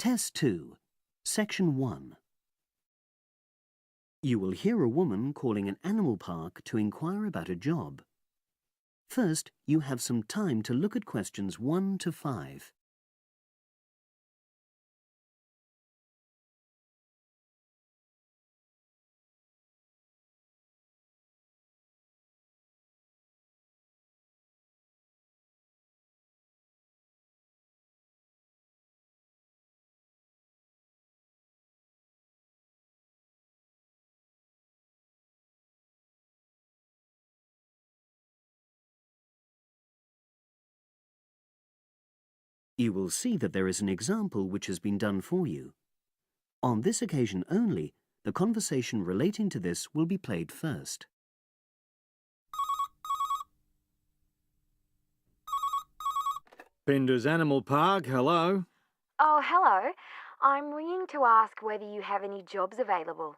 Test 2, Section 1. You will hear a woman calling an animal park to inquire about a job. First, you have some time to look at questions 1 to 5. You will see that there is an example which has been done for you. On this occasion only, the conversation relating to this will be played first. Pinder's Animal Park, hello. Oh, hello. I'm ringing to ask whether you have any jobs available.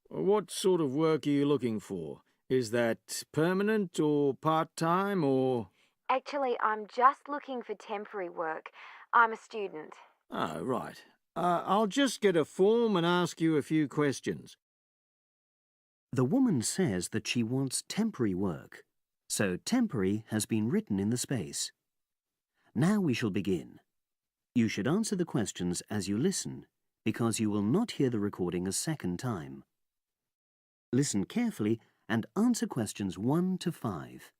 What sort of work are you looking for? Is that permanent or part-time or...? Actually, I'm just looking for temporary work. I'm a student. Oh, right. I'll just get a form and ask you a few questions. The woman says that she wants temporary work, so temporary has been written in the space. Now we shall begin. You should answer the questions as you listen, because you will not hear the recording a second time. Listen carefully and answer questions 1 to 5.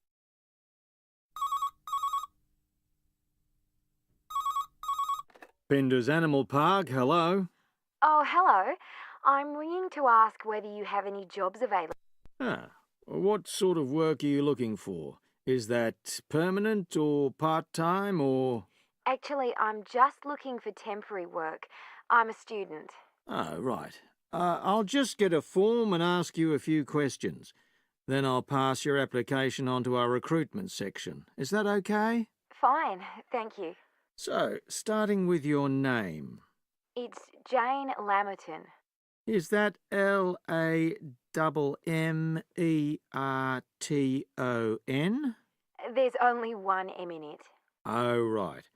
Pinder's Animal Park, hello. Oh, hello. I'm ringing to ask whether you have any jobs available. What sort of work are you looking for? Is that permanent or part-time or...? Actually, I'm just looking for temporary work. I'm a student. Oh, right. I'll just get a form and ask you a few questions. Then I'll pass your application on to our recruitment section. Is that okay? Fine, thank you. So, starting with your name. It's Jane Lamerton. Is that Lammerton? There's only one M in it. Oh, right.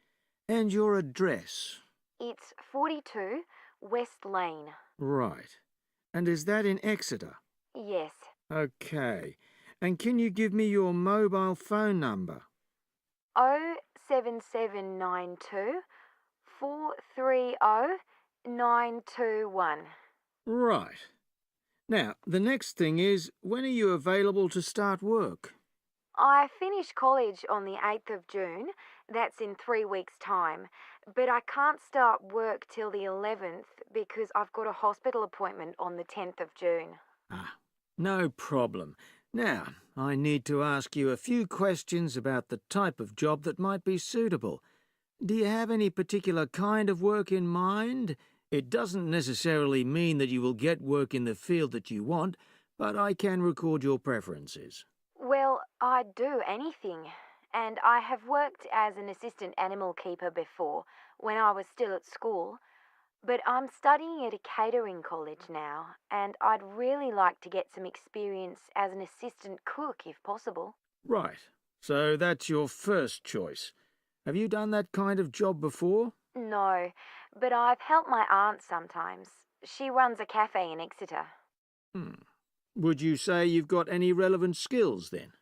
And your address? It's 42 West Lane. Right. And is that in Exeter? Yes. Okay. And can you give me your mobile phone number? 07792 430 921. Right. Now, the next thing is, when are you available to start work? I finish college on the 8th of June. That's in 3 weeks' time. But I can't start work till the 11th because I've got a hospital appointment on the 10th of June. No problem. Now, I need to ask you a few questions about the type of job that might be suitable. Do you have any particular kind of work in mind? It doesn't necessarily mean that you will get work in the field that you want, but I can record your preferences. Well, I'd do anything. And I have worked as an assistant animal keeper before, when I was still at school. But I'm studying at a catering college now, and I'd really like to get some experience as an assistant cook if possible. Right. So that's your first choice. Have you done that kind of job before? No, but I've helped my aunt sometimes. She runs a cafe in Exeter. Would you say you've got any relevant skills then?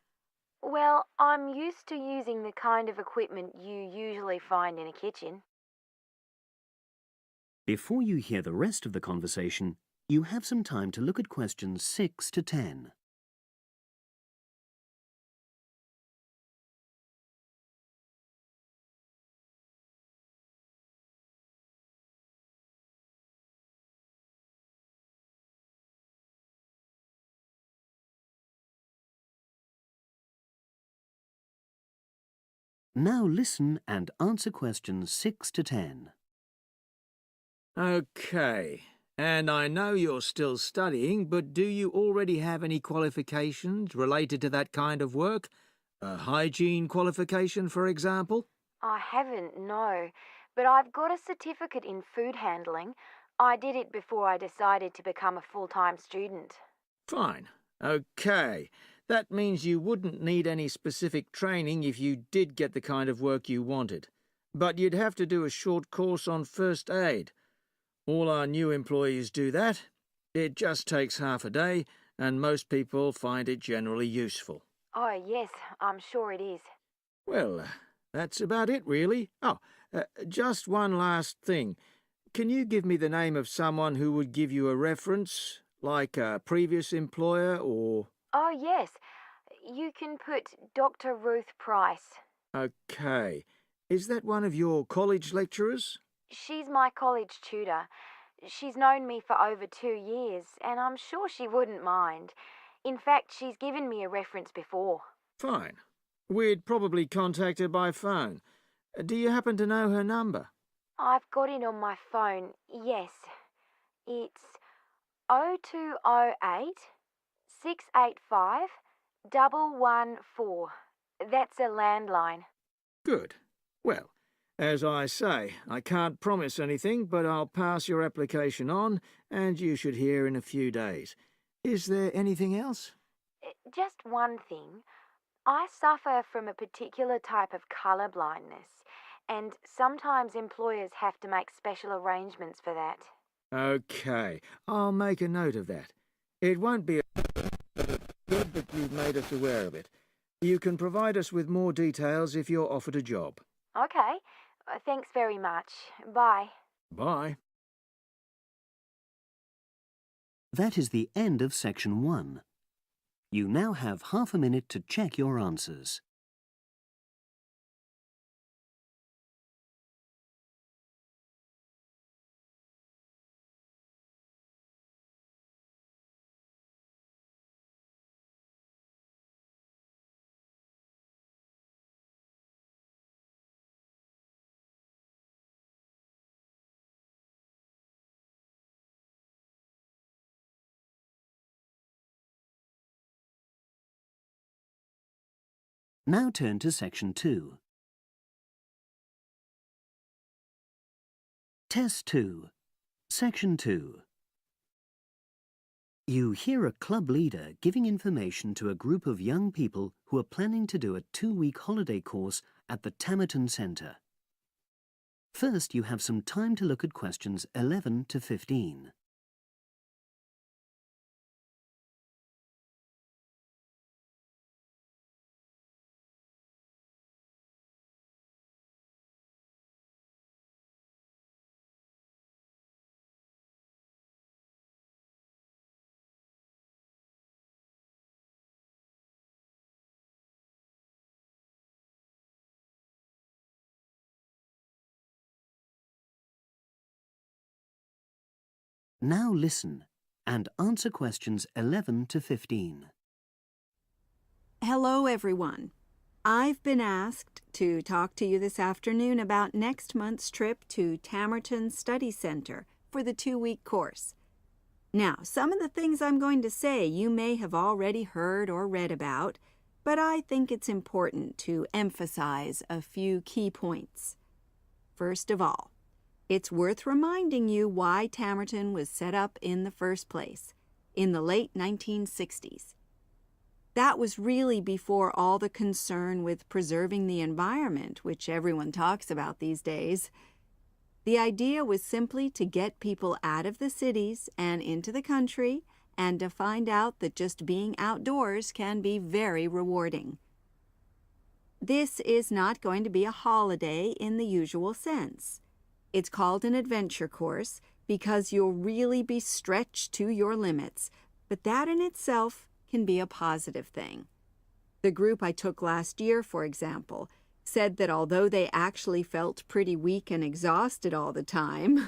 Well, I'm used to using the kind of equipment you usually find in a kitchen. Before you hear the rest of the conversation, you have some time to look at questions 6 to 10. Now listen and answer questions 6 to 10. Okay. And I know you're still studying, but do you already have any qualifications related to that kind of work? A hygiene qualification, for example? I haven't, no, but I've got a certificate in food handling. I did it before I decided to become a full-time student. Fine. Okay. That means you wouldn't need any specific training if you did get the kind of work you wanted. but you'd have to do a short course on first aid. All our new employees do that. It just takes half a day, and most people find it generally useful. Oh, yes, I'm sure it is. Well, that's about it, really. Oh, just one last thing. Can you give me the name of someone who would give you a reference, like a previous employer or... Oh, yes, you can put Dr. Ruth Price. Okay. Is that one of your college lecturers? She's my college tutor. She's known me for over 2 years, and I'm sure she wouldn't mind. In fact, she's given me a reference before. Fine. We'd probably contact her by phone. Do you happen to know her number? I've got it on my phone, yes. It's 0208 685 114. That's a landline. Good. Well, as I say, I can't promise anything, but I'll pass your application on, and you should hear in a few days. Is there anything else? Just one thing. I suffer from a particular type of colour blindness, and sometimes employers have to make special arrangements for that. Okay, I'll make a note of that. It won't be good that you've made us aware of it. You can provide us with more details if you're offered a job. Okay, thanks very much. Bye. Bye. That is the end of section 1. You now have half a minute to check your answers. Now turn to section 2. Test 2. Section 2. You hear a club leader giving information to a group of young people who are planning to do a 2-week holiday course at the Tamerton Centre. First, you have some time to look at questions 11 to 15. Now listen and answer questions 11 to 15. Hello, everyone. I've been asked to talk to you this afternoon about next month's trip to Tamerton Study Center for the 2-week course. Now, some of the things I'm going to say you may have already heard or read about, but I think it's important to emphasize a few key points. First of all, it's worth reminding you why Tamerton was set up in the first place, in the late 1960s. That was really before all the concern with preserving the environment, which everyone talks about these days. The idea was simply to get people out of the cities and into the country and to find out that just being outdoors can be very rewarding. This is not going to be a holiday in the usual sense. It's called an adventure course because you'll really be stretched to your limits, but that in itself can be a positive thing. The group I took last year, for example, said that although they actually felt pretty weak and exhausted all the time,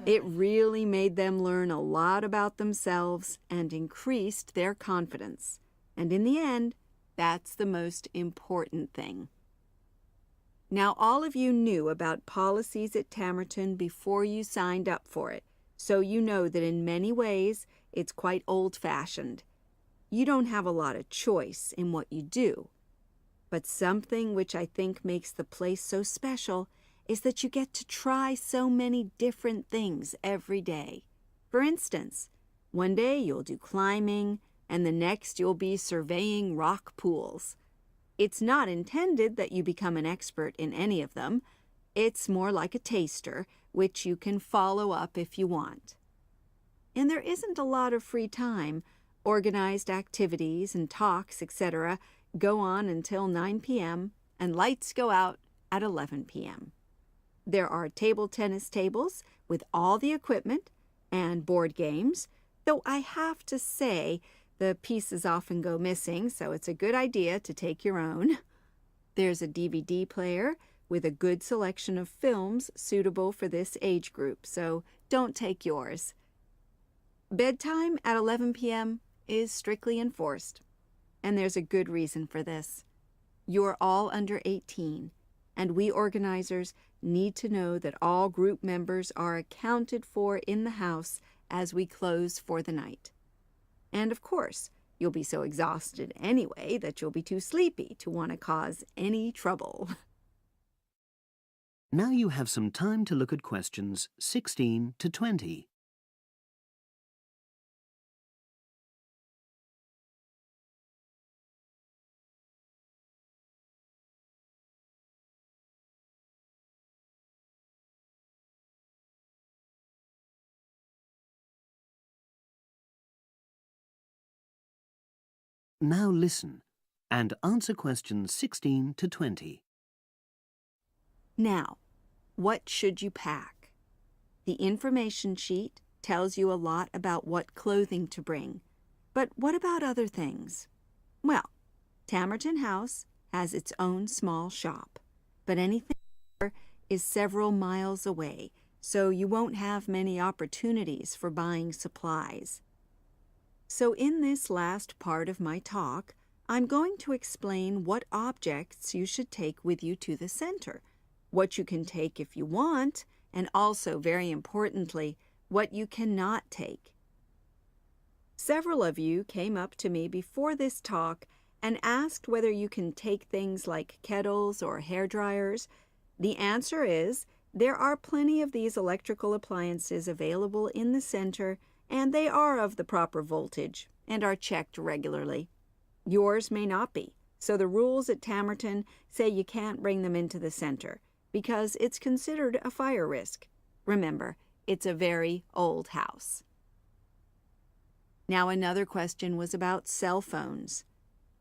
it really made them learn a lot about themselves and increased their confidence. And in the end, that's the most important thing. Now, all of you knew about policies at Tamerton before you signed up for it, so you know that in many ways it's quite old-fashioned. You don't have a lot of choice in what you do. But something which I think makes the place so special is that you get to try so many different things every day. For instance, one day you'll do climbing, and the next you'll be surveying rock pools. It's not intended that you become an expert in any of them. It's more like a taster, which you can follow up if you want. And there isn't a lot of free time. Organized activities and talks, etc., go on until 9 p.m., and lights go out at 11 p.m. There are table tennis tables with all the equipment and board games, though I have to say the pieces often go missing, so it's a good idea to take your own. There's a DVD player with a good selection of films suitable for this age group, so don't take yours. Bedtime at 11 p.m. is strictly enforced, and there's a good reason for this. You're all under 18, and we organizers need to know that all group members are accounted for in the house as we close for the night. And of course, you'll be so exhausted anyway that you'll be too sleepy to want to cause any trouble. Now you have some time to look at questions 16 to 20. Now listen and answer questions 16 to 20. Now, what should you pack? The information sheet tells you a lot about what clothing to bring. But what about other things? Well, Tamerton House has its own small shop, but anything there is several miles away, so you won't have many opportunities for buying supplies. So in this last part of my talk, I'm going to explain what objects you should take with you to the center, what you can take if you want, and also, very importantly, what you cannot take. Several of you came up to me before this talk and asked whether you can take things like kettles or hair dryers. The answer is there are plenty of these electrical appliances available in the center, and they are of the proper voltage and are checked regularly. Yours may not be, so the rules at Tamerton say you can't bring them into the center because it's considered a fire risk. Remember, it's a very old house. Now another question was about cell phones.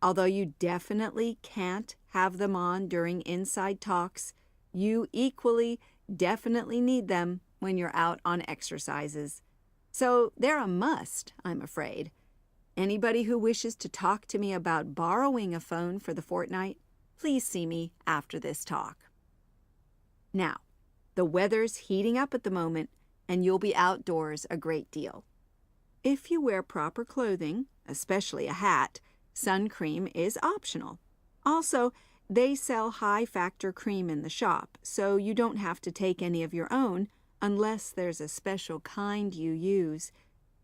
Although you definitely can't have them on during inside talks, you equally definitely need them when you're out on exercises. So they're a must, I'm afraid. Anybody who wishes to talk to me about borrowing a phone for the fortnight, please see me after this talk. Now, the weather's heating up at the moment, and you'll be outdoors a great deal. If you wear proper clothing, especially a hat, sun cream is optional. Also, they sell high-factor cream in the shop, so you don't have to take any of your own unless there's a special kind you use.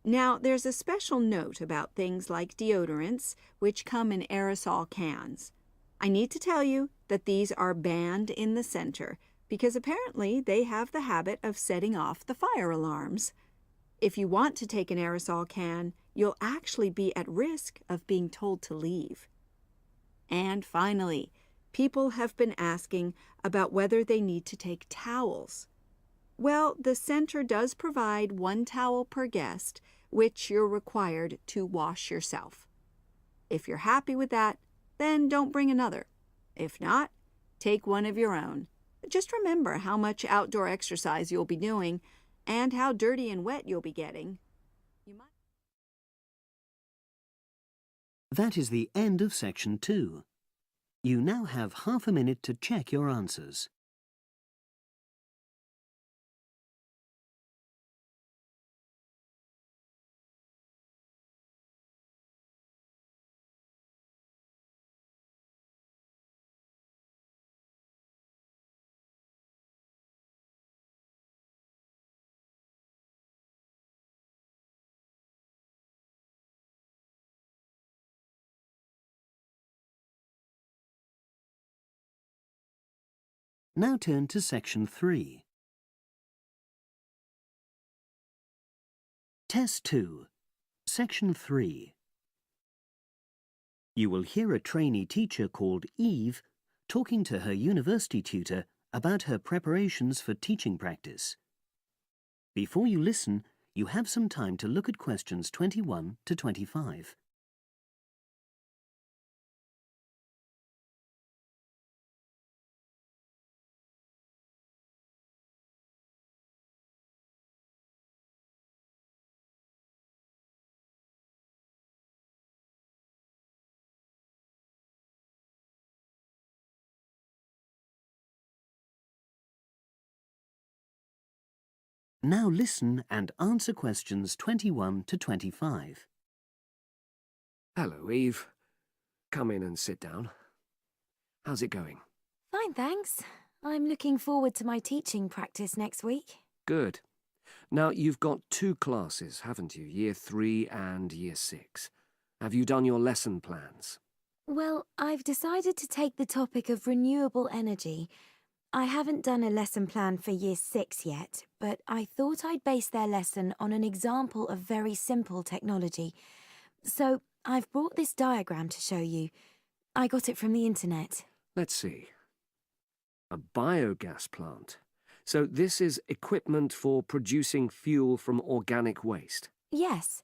Now, there's a special note about things like deodorants, which come in aerosol cans. I need to tell you that these are banned in the center because apparently they have the habit of setting off the fire alarms. If you want to take an aerosol can, you'll actually be at risk of being told to leave. And finally, people have been asking about whether they need to take towels. Well, the center does provide 1 towel per guest, which you're required to wash yourself. If you're happy with that, then don't bring another. If not, take one of your own. Just remember how much outdoor exercise you'll be doing and how dirty and wet you'll be getting. That is the end of section 2. You now have half a minute to check your answers. Now turn to section 3. Test 2, section 3. You will hear a trainee teacher called Eve talking to her university tutor about her preparations for teaching practice. Before you listen, you have some time to look at questions 21 to 25. Now listen and answer questions 21 to 25. Hello, Eve. Come in and sit down. How's it going? Fine, thanks. I'm looking forward to my teaching practice next week. Good. Now, you've got 2 classes, haven't you? Year 3 and Year 6. Have you done your lesson plans? Well, I've decided to take the topic of renewable energy. I haven't done a lesson plan for Year 6 yet, but I thought I'd base their lesson on an example of very simple technology. So I've brought this diagram to show you. I got it from the internet. Let's see. A biogas plant. So this is equipment for producing fuel from organic waste. Yes.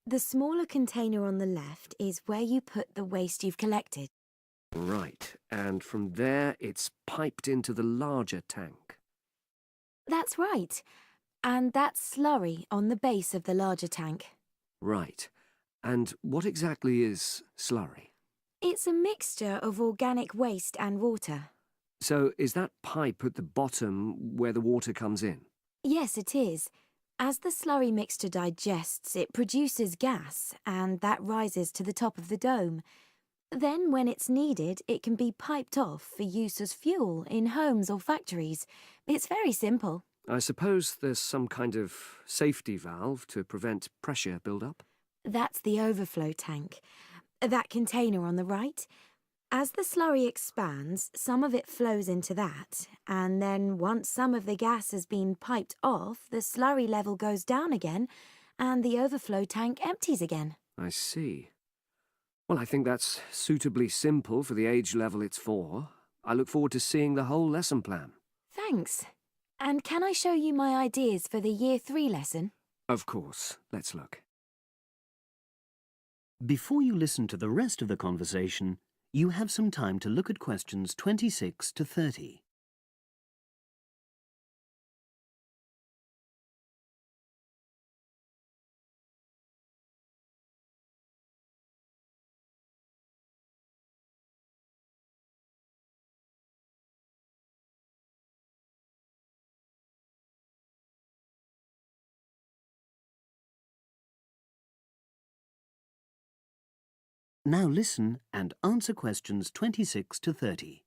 The smaller container on the left is where you put the waste you've collected. Right, and from there it's piped into the larger tank. That's right. And that's slurry on the base of the larger tank. Right. And what exactly is slurry? It's a mixture of organic waste and water. So is that pipe at the bottom where the water comes in? Yes, it is. As the slurry mixture digests, it produces gas, and that rises to the top of the dome. Then, when it's needed, it can be piped off for use as fuel in homes or factories. It's very simple. I suppose there's some kind of safety valve to prevent pressure build-up? That's the overflow tank. That container on the right. As the slurry expands, some of it flows into that, and then once some of the gas has been piped off, the slurry level goes down again, and the overflow tank empties again. I see. Well, I think that's suitably simple for the age level it's for. I look forward to seeing the whole lesson plan. Thanks. And can I show you my ideas for the Year 3 lesson? Of course. Let's look. Before you listen to the rest of the conversation, you have some time to look at questions 26 to 30. Now listen and answer questions 26 to 30.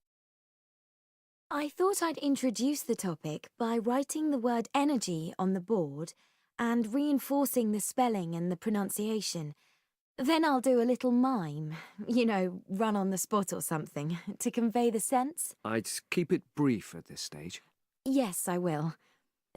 I thought I'd introduce the topic by writing the word energy on the board and reinforcing the spelling and the pronunciation. Then I'll do a little mime, run on the spot or something, to convey the sense. I'd keep it brief at this stage. Yes, I will.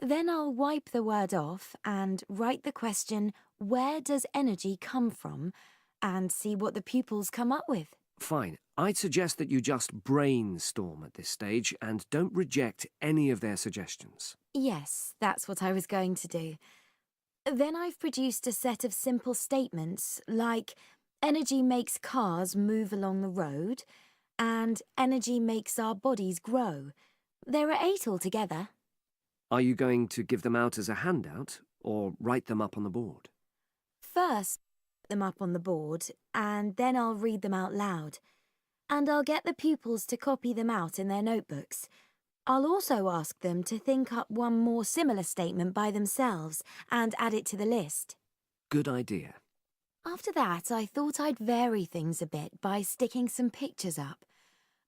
Then I'll wipe the word off and write the question, where does energy come from? And see what the pupils come up with. Fine. I'd suggest that you just brainstorm at this stage and don't reject any of their suggestions. Yes, that's what I was going to do. Then I've produced a set of simple statements like energy makes cars move along the road and energy makes our bodies grow. There are 8 altogether. Are you going to give them out as a handout or write them up on the board? First, them up on the board, and then I'll read them out loud. And I'll get the pupils to copy them out in their notebooks. I'll also ask them to think up one more similar statement by themselves and add it to the list. Good idea. After that, I thought I'd vary things a bit by sticking some pictures up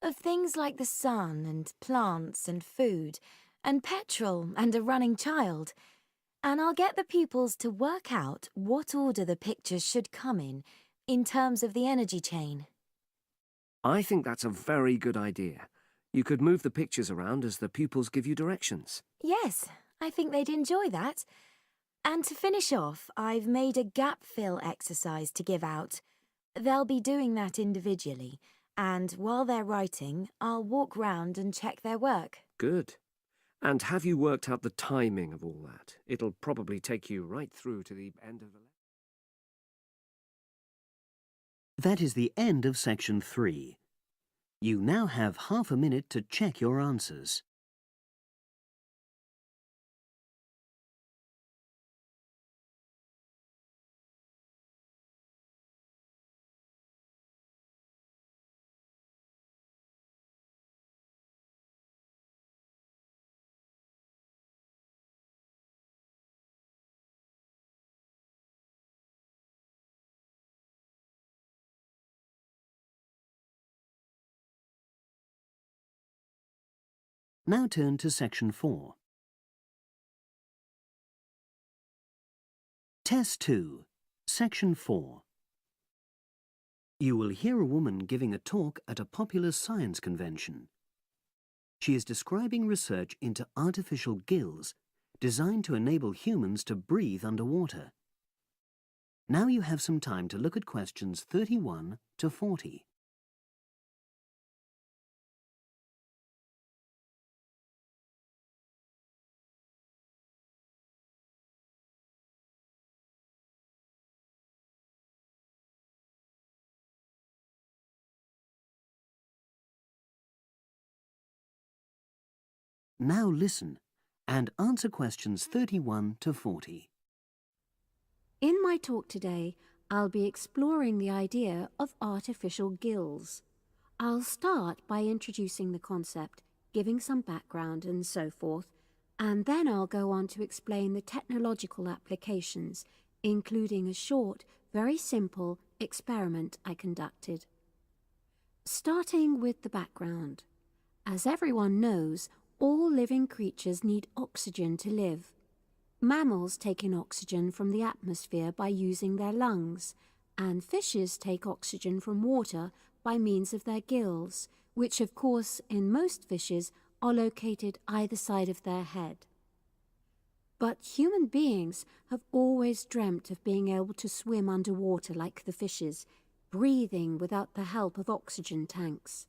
of things like the sun and plants and food and petrol and a running child. And I'll get the pupils to work out what order the pictures should come in terms of the energy chain. I think that's a very good idea. You could move the pictures around as the pupils give you directions. Yes, I think they'd enjoy that. And to finish off, I've made a gap fill exercise to give out. They'll be doing that individually, and while they're writing, I'll walk round and check their work. Good. And have you worked out the timing of all that? It'll probably take you right through to the end of the lesson. That is the end of section 3. You now have half a minute to check your answers. Now turn to section 4. Test 2, section 4. You will hear a woman giving a talk at a popular science convention. She is describing research into artificial gills designed to enable humans to breathe underwater. Now you have some time to look at questions 31 to 40. Now listen and answer questions 31 to 40. In my talk today, I'll be exploring the idea of artificial gills. I'll start by introducing the concept, giving some background and so forth, and then I'll go on to explain the technological applications, including a short, very simple experiment I conducted. Starting with the background. As everyone knows, all living creatures need oxygen to live. Mammals take in oxygen from the atmosphere by using their lungs, and fishes take oxygen from water by means of their gills, which of course in most fishes are located either side of their head. But human beings have always dreamt of being able to swim underwater like the fishes, breathing without the help of oxygen tanks.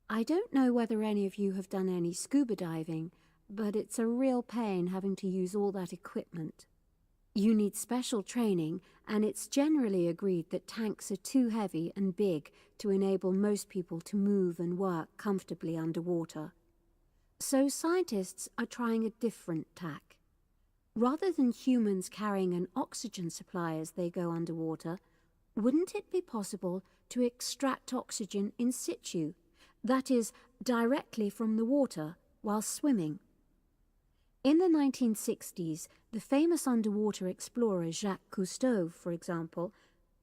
I don't know whether any of you have done any scuba diving, but it's a real pain having to use all that equipment. You need special training, and it's generally agreed that tanks are too heavy and big to enable most people to move and work comfortably underwater. So scientists are trying a different tack. Rather than humans carrying an oxygen supply as they go underwater, wouldn't it be possible to extract oxygen in situ, that is, directly from the water while swimming? In the 1960s, the famous underwater explorer Jacques Cousteau, for example,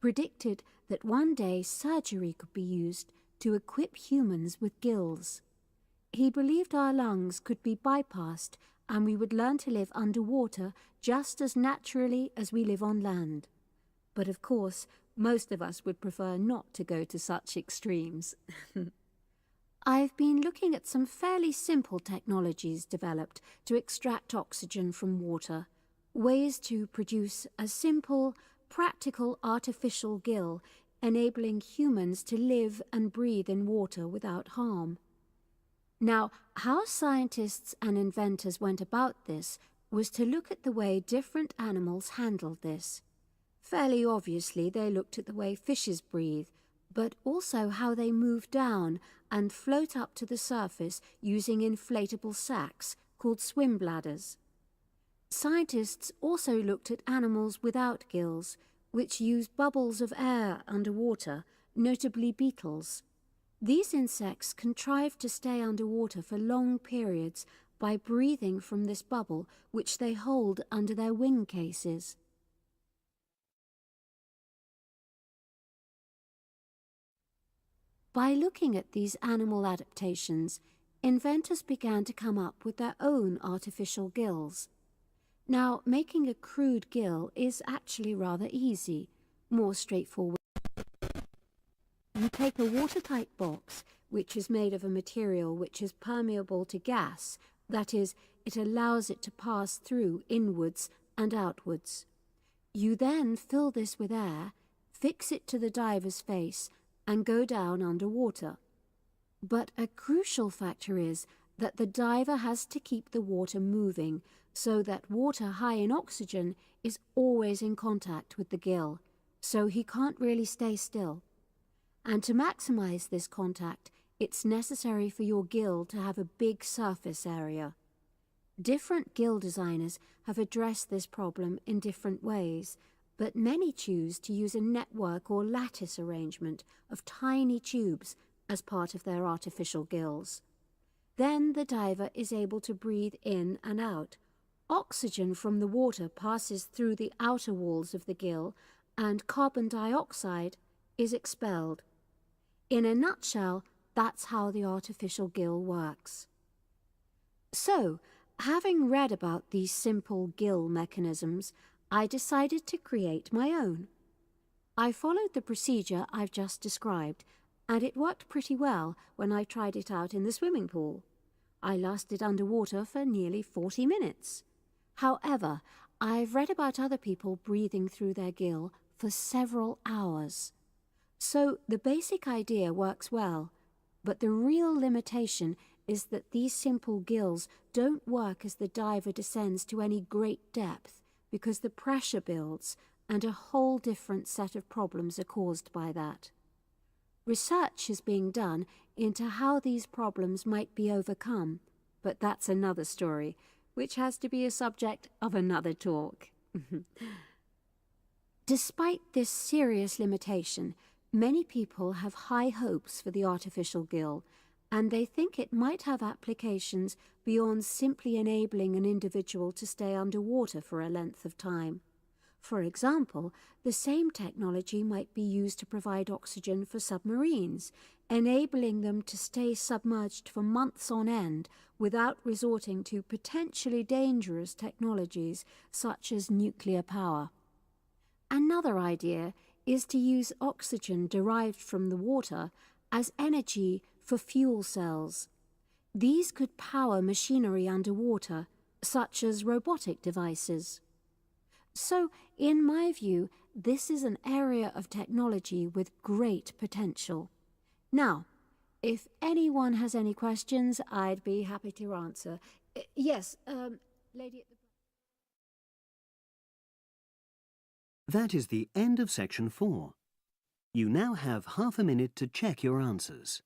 predicted that one day surgery could be used to equip humans with gills. He believed our lungs could be bypassed and we would learn to live underwater just as naturally as we live on land. But of course, most of us would prefer not to go to such extremes. I've been looking at some fairly simple technologies developed to extract oxygen from water, ways to produce a simple, practical artificial gill, enabling humans to live and breathe in water without harm. Now, how scientists and inventors went about this was to look at the way different animals handled this. Fairly obviously, they looked at the way fishes breathe, but also how they move down and float up to the surface using inflatable sacs called swim bladders. Scientists also looked at animals without gills, which use bubbles of air underwater, notably beetles. These insects contrive to stay underwater for long periods by breathing from this bubble, which they hold under their wing cases. By looking at these animal adaptations, inventors began to come up with their own artificial gills. Now, making a crude gill is actually rather easy, more straightforward. You take a watertight box, which is made of a material which is permeable to gas, that is, it allows it to pass through inwards and outwards. You then fill this with air, fix it to the diver's face, and go down underwater. But a crucial factor is that the diver has to keep the water moving so that water high in oxygen is always in contact with the gill, so he can't really stay still. And to maximize this contact, it's necessary for your gill to have a big surface area. Different gill designers have addressed this problem in different ways, but many choose to use a network or lattice arrangement of tiny tubes as part of their artificial gills. Then the diver is able to breathe in and out. Oxygen from the water passes through the outer walls of the gill, and carbon dioxide is expelled. In a nutshell, that's how the artificial gill works. So, having read about these simple gill mechanisms, I decided to create my own. I followed the procedure I've just described, and it worked pretty well when I tried it out in the swimming pool. I lasted underwater for nearly 40 minutes. However, I've read about other people breathing through their gill for several hours. So the basic idea works well, but the real limitation is that these simple gills don't work as the diver descends to any great depth because the pressure builds and a whole different set of problems are caused by that. Research is being done into how these problems might be overcome, but that's another story, which has to be a subject of another talk. Despite this serious limitation, many people have high hopes for the artificial gill, and they think it might have applications beyond simply enabling an individual to stay underwater for a length of time. For example, the same technology might be used to provide oxygen for submarines, enabling them to stay submerged for months on end without resorting to potentially dangerous technologies such as nuclear power. Another idea is to use oxygen derived from the water as energy for fuel cells. These could power machinery underwater, such as robotic devices. So, in my view, this is an area of technology with great potential. Now, if anyone has any questions, I'd be happy to answer. Yes, lady at the... That is the end of section 4. You now have half a minute to check your answers.